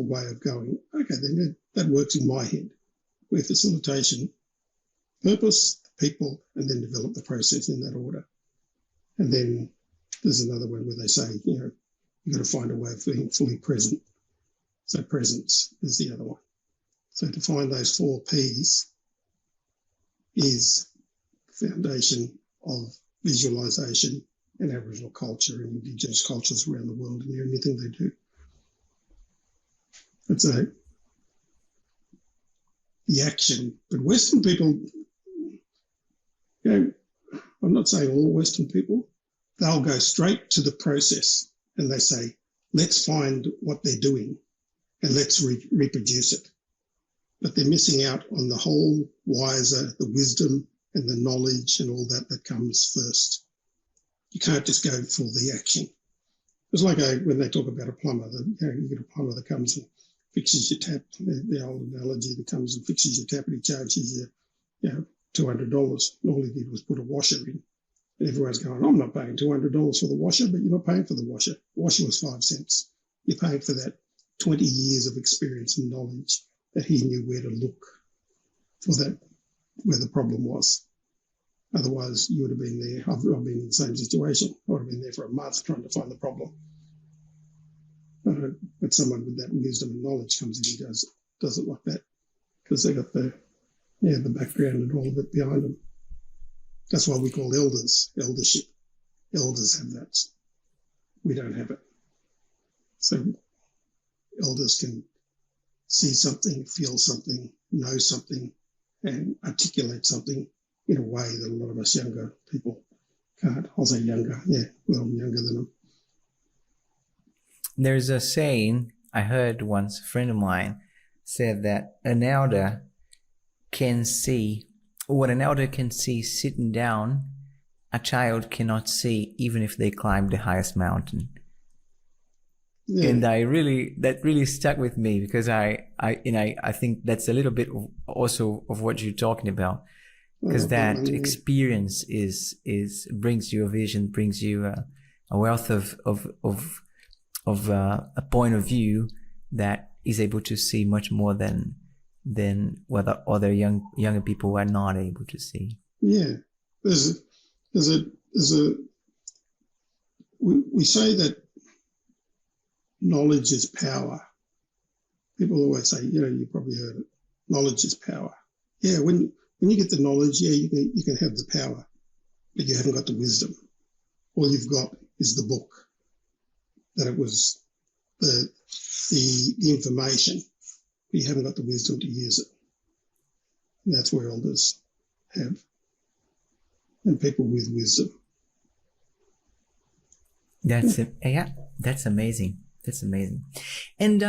way of going, okay, then that works in my head. Where facilitation, purpose, people, and then develop the process in that order. And then there's another one where they say, you've got to find a way of being fully present. So presence is the other one. So to find those 4 Ps is the foundation of visualisation in Aboriginal culture and Indigenous cultures around the world and anything they do. It's the action. But Western people, I'm not saying all Western people, they'll go straight to the process and they say, let's find what they're doing and let's reproduce it. But they're missing out on the whole wiser, the wisdom and the knowledge and all that comes first. You can't just go for the action. It's like when they talk about a plumber, you get a plumber that comes and fixes your tap, the old analogy that comes and fixes your tap and he charges you, $200. And all he did was put a washer in. And everyone's going, I'm not paying $200 for the washer, but you're not paying for the washer. The washer was 5 cents. You're paying for that 20 years of experience and knowledge that he knew where to look for that, where the problem was. Otherwise, you would have been there. I've been in the same situation. I would have been there for a month trying to find the problem. But someone with that wisdom and knowledge comes in and does it like that because they got the background and all of it behind them. That's why we call elders, eldership. Elders have that. We don't have it. So elders can see something, feel something, know something, and articulate something in a way that a lot of us younger people can't. I'll say younger, well, I'm younger than them. There's a saying I heard once, a friend of mine said that an elder can see what an elder can see sitting down, a child cannot see even if they climb the highest mountain. Yeah. And that really stuck with me because I think that's a little bit also of what you're talking about, because that experience brings you a vision, brings you a wealth of a point of view that is able to see much more than what other younger people are not able to see. Yeah, there's a we say that knowledge is power. People always say, you probably heard it, knowledge is power. Yeah, when you get the knowledge, yeah, you can have the power, but you haven't got the wisdom. All you've got is the book, that it was the information, but you haven't got the wisdom to use it. And that's where elders have, and people with wisdom. That's amazing. That's amazing. And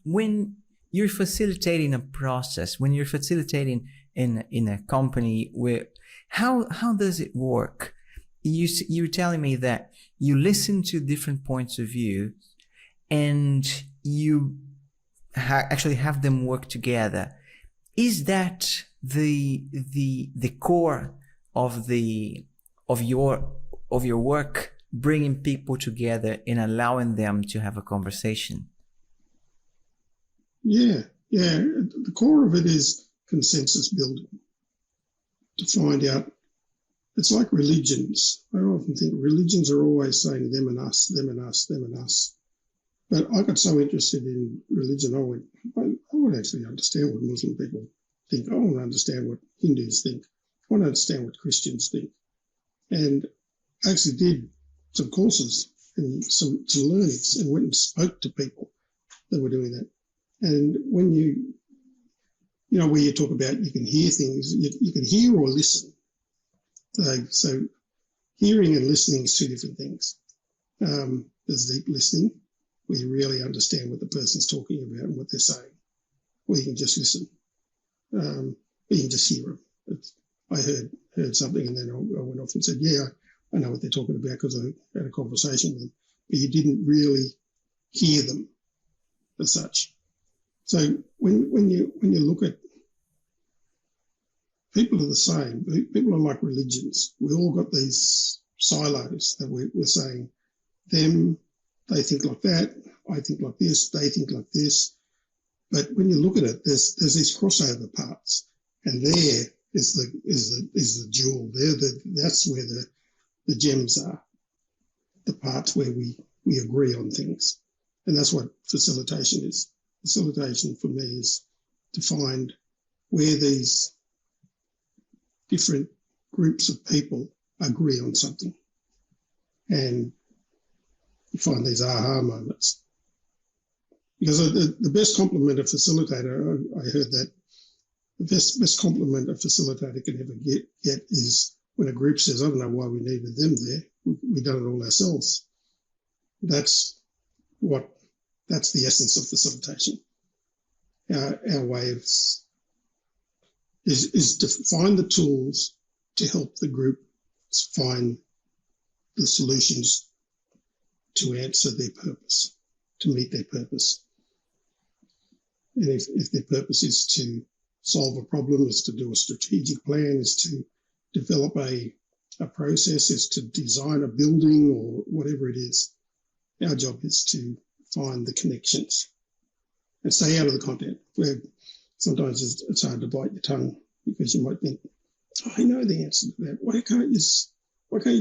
when you're facilitating a process, when you're facilitating in a company, how does it work? You're telling me that you listen to different points of view, and you actually have them work together. Is that the core of your work, bringing people together and allowing them to have a conversation? Yeah. The core of it is consensus building, to find out. It's like religions. I often think religions are always saying them and us, them and us, them and us. But I got so interested in religion, I want to actually understand what Muslim people think. I want to understand what Hindus think. I want to understand what Christians think. And I actually did some courses and some learnings, and went and spoke to people that were doing that. And when where you talk about you can hear things, you can hear or listen. So hearing and listening is two different things. There's deep listening, where you really understand what the person's talking about and what they're saying, or you can just listen, or you can just hear them. I heard something, and then I went off and said, yeah, I know what they're talking about because I had a conversation with them, but you didn't really hear them as such. So when you look at, people are the same. People are like religions. We all got these silos that we're saying, them, they think like that, I think like this, they think like this. But when you look at it, there's these crossover parts, and there is the jewel. That's where the gems are, the parts where we agree on things. And that's what facilitation is. Facilitation for me is to find where these different groups of people agree on something. And you find these aha moments. Because the best compliment a facilitator, I heard that the best compliment a facilitator can ever get is when a group says, I don't know why we needed them there. We've done it all ourselves. That's the essence of facilitation. Our way is to find the tools to help the group find the solutions to answer their purpose, to meet their purpose. And if their purpose is to solve a problem, is to do a strategic plan, is to develop a process, is to design a building or whatever it is, our job is to find the connections and stay out of the content. Where sometimes it's hard to bite your tongue because you might think, oh, I know the answer to that. Why can't you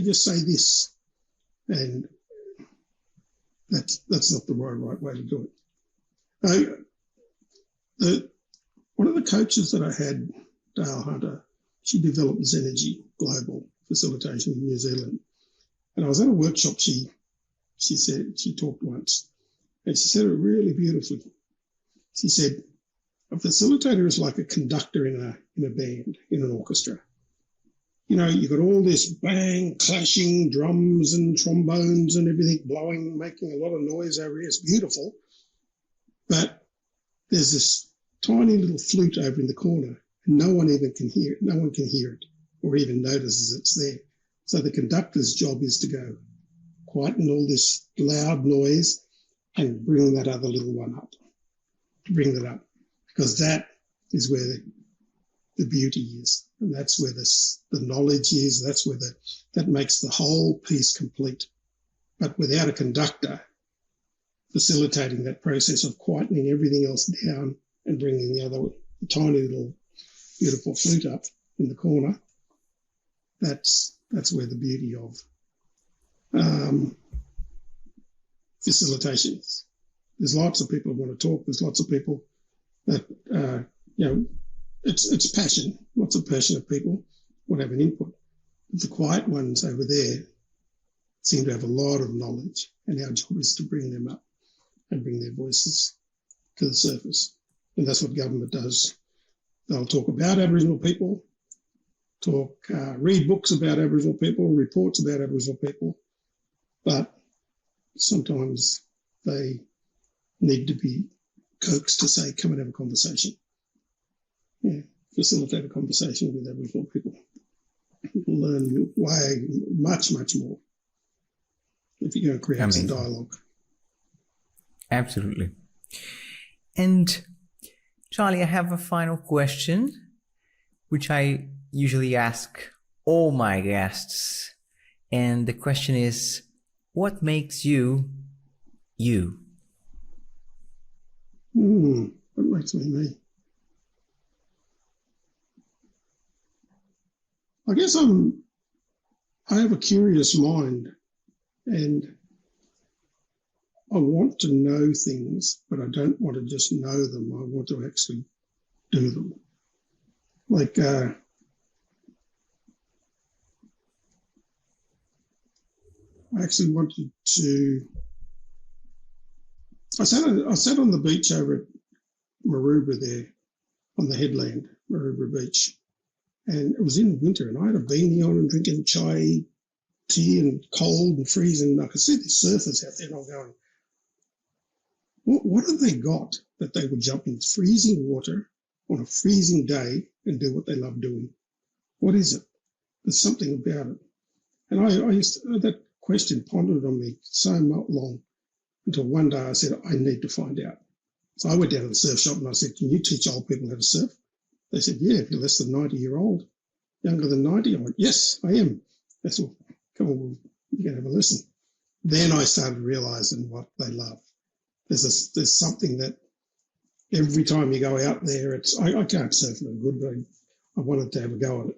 just say this? And that's not the right way to do it. One of the coaches that I had, Dale Hunter, she developed Zenergy Global Facilitation in New Zealand. And I was at a workshop, she talked once, and she said it really beautifully. She said, a facilitator is like a conductor in a band, in an orchestra. You've got all this bang, clashing drums and trombones and everything blowing, making a lot of noise over here. It's beautiful. But there's this tiny little flute over in the corner, and no one can hear it. No one can hear it or even notices it's there. So the conductor's job is to go quieten all this loud noise and bring that other little one up. Bring that up. Because that is where the beauty is. And that's where the knowledge is. That's where that makes the whole piece complete. But without a conductor facilitating that process of quietening everything else down and bringing the tiny little beautiful flute up in the corner, that's where the beauty of facilitation is. There's lots of people who want to talk. There's lots of people that, it's passion. Lots of passionate people want to have an input. But the quiet ones over there seem to have a lot of knowledge, and our job is to bring them up and bring their voices to the surface. And that's what government does. They'll talk about Aboriginal people, read books about Aboriginal people, reports about Aboriginal people, but sometimes they need to be coaxed to say, come and have a conversation. Yeah, facilitate a conversation with Aboriginal people. You'll learn way much, much more if you're going to create some dialogue. Absolutely. And Charlie, I have a final question, which I usually ask all my guests. And the question is, what makes you, you? What makes me, me? I guess I have a curious mind, and I want to know things, but I don't want to just know them. I want to actually do them. Like, I actually wanted to. I sat on the beach over at Maroubra there, on the headland, Maroubra Beach, and it was in winter, and I had a beanie on and drinking chai tea and cold and freezing. And I could see the surfers out there, and I'm going, what have they got that they would jump in freezing water on a freezing day and do what they love doing? What is it? There's something about it. And I used to, that question pondered on me so long until one day I said, I need to find out. So I went down to the surf shop and I said, can you teach old people how to surf? They said, yeah, if you're less than 90-year-old. Younger than 90? I went, yes, I am. They said, come on, you can have a lesson. Then I started realising what they love. There's something that every time you go out there, I can't surf no good, but I wanted to have a go at it.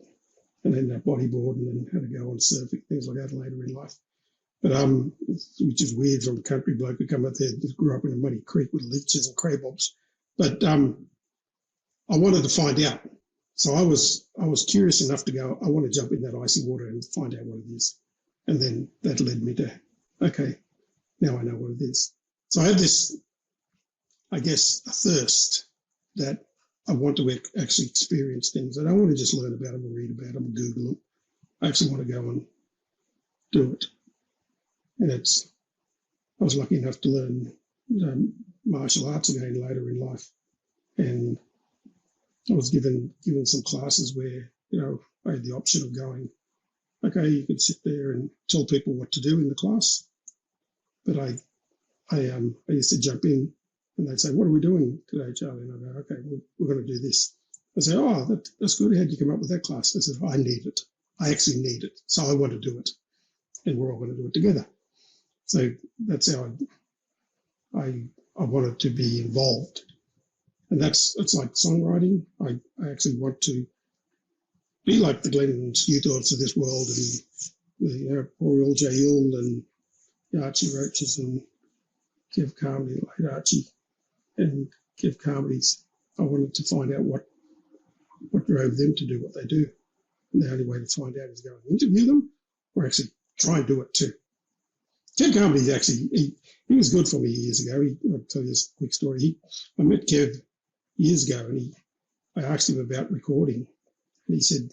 And then that bodyboard and then had to go on surfing, things like that later in life. But which is weird from a country bloke who come up there, grew up in a muddy creek with leeches and crabbobs. But I wanted to find out. So I was curious enough to go, I want to jump in that icy water and find out what it is. And then that led me to, okay, now I know what it is. So I have this, I guess, a thirst that I want to actually experience things. I don't want to just learn about them or read about them or Google them. I actually want to go and do it. And I was lucky enough to learn martial arts again later in life. And I was given some classes where, I had the option of going, okay, you could sit there and tell people what to do in the class. But I used to jump in and they'd say, what are we doing today, Charlie? And I go, okay, we're going to do this. I say, oh, that's good. How did you come up with that class? I said, I need it. I actually need it. So I want to do it. And we're all going to do it together. So that's how I wanted to be involved. And it's like songwriting. I actually want to be like the Glenn Skewthorpes of this world and the Oriel J. Hill and Archie Roaches and Kev Carmody, late Archie, and Kev Carmody's. I wanted to find out what drove them to do what they do. And the only way to find out is go and interview them or actually try and do it too. Kev Carmody's actually, he was good for me years ago. I'll tell you a quick story. I met Kev years ago and I asked him about recording. And he said,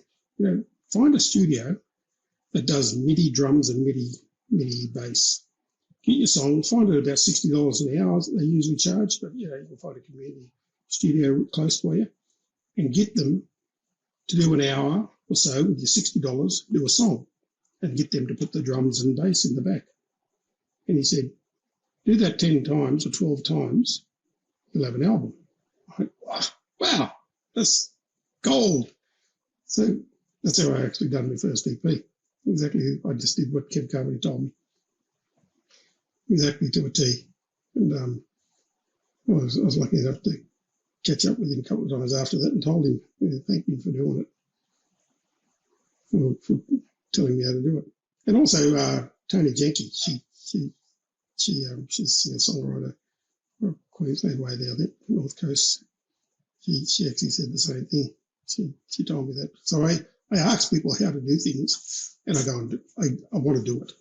find a studio that does MIDI drums and MIDI bass. Get your song, find it about $60 an hour they usually charge, but you can find a community studio close for you and get them to do an hour or so with your $60, do a song and get them to put the drums and bass in the back. And he said, do that 10 times or 12 times, you'll have an album. I went, wow, that's gold. So that's how I actually done my first EP. Exactly, I just did what Kev Carmody told me. Exactly to a T. And I was lucky enough to catch up with him a couple of times after that and told him, thank you for doing it. for telling me how to do it. And also Tony Jenke, she's a singer-songwriter from Queensland way there, I think, North Coast. She actually said the same thing. She told me that. So I ask people how to do things, and I go and I want to do it,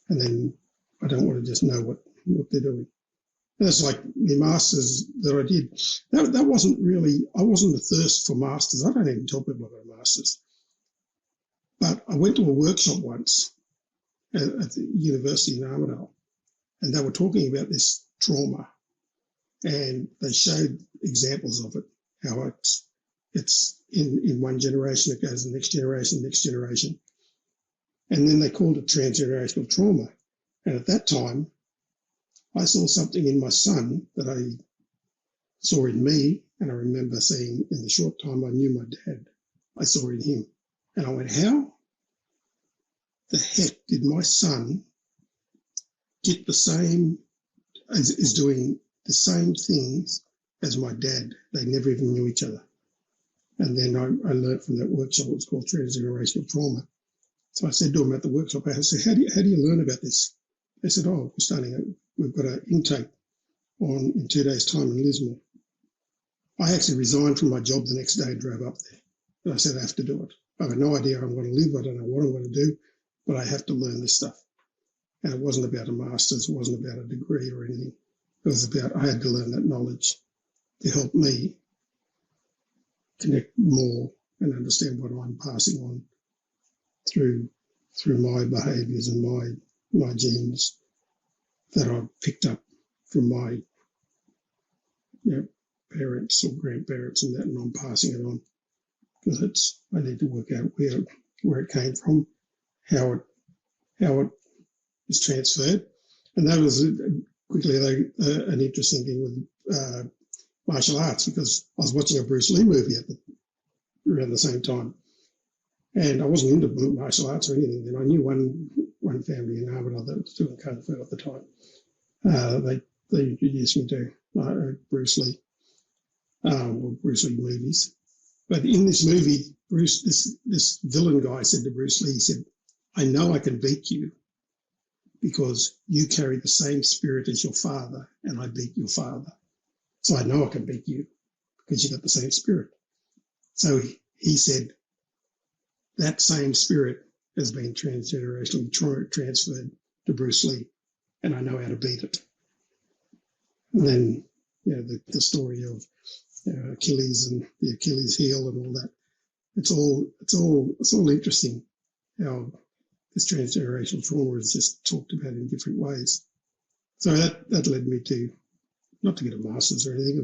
and then I don't want to just know what they're doing. And that's like the masters that I did. That wasn't really. I wasn't a thirst for masters. I don't even tell people I got a masters. But I went to a workshop once at the University in Armidale, and they were talking about this trauma, and they showed examples of it, how it's in one generation, it goes to the next generation. And then they called it transgenerational trauma. And at that time, I saw something in my son that I saw in me, and I remember seeing in the short time I knew my dad, I saw in him. And I went, how the heck did my son get the same, is doing the same things as my dad? They never even knew each other. And then I learned from that workshop, it's called transgenerational trauma. So I said to them at the workshop, I said, how do you learn about this? They said, we've got an intake in 2 days' time in Lismore. I actually resigned from my job the next day and drove up there. And I said, I have to do it. I have no idea how I'm going to live. I don't know what I'm going to do, but I have to learn this stuff. And it wasn't about a master's. It wasn't about a degree or anything. It was about, I had to learn that knowledge to help me connect more and understand what I'm passing on through my behaviours and my genes that I've picked up from my parents or grandparents and that, and I'm passing it on because I need to work out where it came from, how it is transferred. And that was quickly an interesting thing with martial arts, because I was watching a Bruce Lee movie around the same time, and I wasn't into martial arts or anything then. I knew one family in Armidale that was doing kung fu at the time. They introduced me to Bruce Lee, or Bruce Lee movies. But in this movie, this villain guy said to Bruce Lee, he said, I know I can beat you because you carry the same spirit as your father, and I beat your father. So I know I can beat you because you've got the same spirit. So he said, that same spirit has been transgenerationally transferred to Bruce Lee, and I know how to beat it. And then, the story of Achilles and the Achilles heel and all that. It's all interesting how this transgenerational trauma is just talked about in different ways. So that led me to, not to get a master's or anything,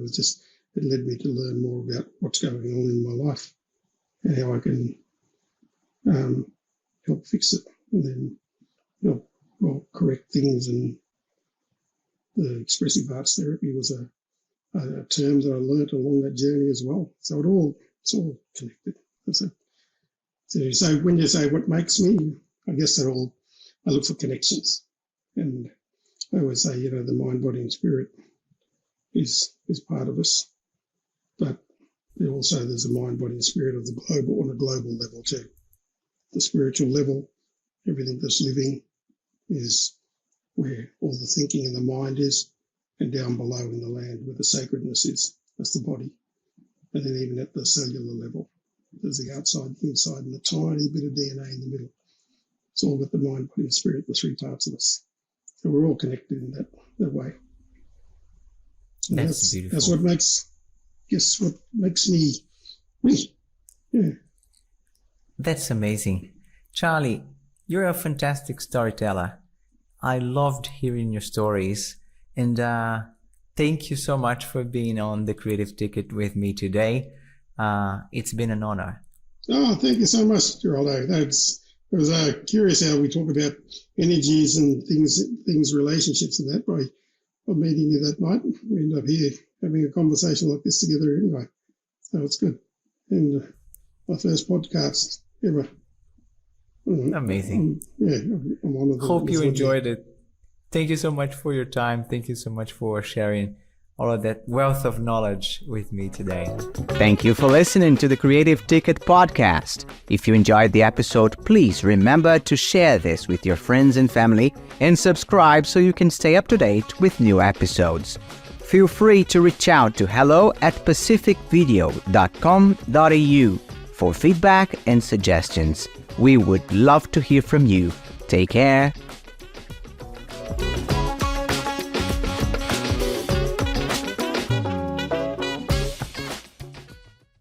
it led me to learn more about what's going on in my life and how I can help fix it and then help correct things. And the expressive arts therapy was a term that I learnt along that journey as well. So it's all connected. So when you say what makes me, I guess I look for connections. And I always say, the mind, body and spirit is part of us. But there's a mind, body and spirit of the global, on a global level too. The spiritual level, everything that's living is where all the thinking in the mind is, and down below in the land where the sacredness is, that's the body. And then even at the cellular level, there's the outside, the inside, and the tiny bit of DNA in the middle. It's all got the mind, body and spirit, the three parts of us. So we're all connected in that way. And that's beautiful. That's what makes me me. Yeah. That's amazing. Charlie, you're a fantastic storyteller. I loved hearing your stories, and thank you so much for being on the Creative Ticket with me today. It's been an honor. Oh, thank you so much, Geraldo. It was curious how we talk about energies and things, relationships and that by meeting you that night. We end up here having a conversation like this together anyway. So it's good. And my first podcast ever. Amazing. I'm honored. Hope you enjoyed it. Thank you so much for your time. Thank you so much for sharing all of that wealth of knowledge with me today. Thank you for listening to the Creative Ticket podcast. If you enjoyed the episode, please remember to share this with your friends and family and subscribe so you can stay up to date with new episodes. Feel free to reach out to hello@pacificvideo.com.au for feedback and suggestions. We would love to hear from you. Take care